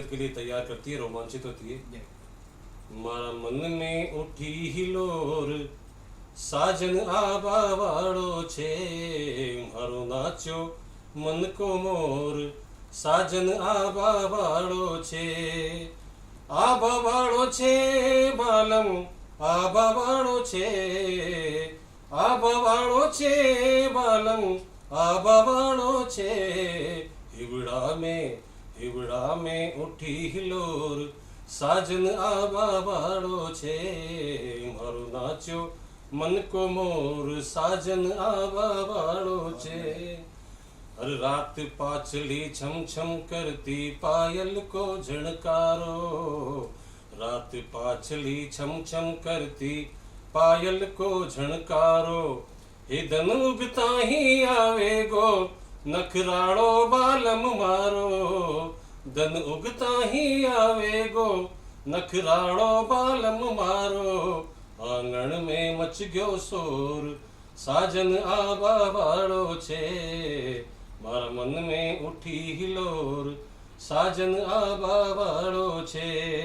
के लिए तैयार करती है, रोमांचित होती है। मारा मन में उठी हिलोर, साजन आबा वाळो छे, मारो नाचो मन को मोर, साजन आबा वाळो छे, आबा वाळो छे बालम, आबा वाळो छे, आबा वाळो छे बालम, आबा वाळो छे, हिवड़ा में उठी हिलोर, साजन आबा वाळो छे, मारो नाचो मन को मोर, साजन आबा वाळो छे। हर रात पाछली छम छम करती पायल को झणकारो, रात पाछली छम छम करती पायल को झणकारो, हे धन उगता ही आवेगो नखराड़ो बालम मारो, धन उगता ही आवेगो नखराड़ो बालम मारो, आंगण में मच गयो शोर, साजन आबा वाळो छे, मारा मन में उठी हिलोर, साजन आबा वाळो छे।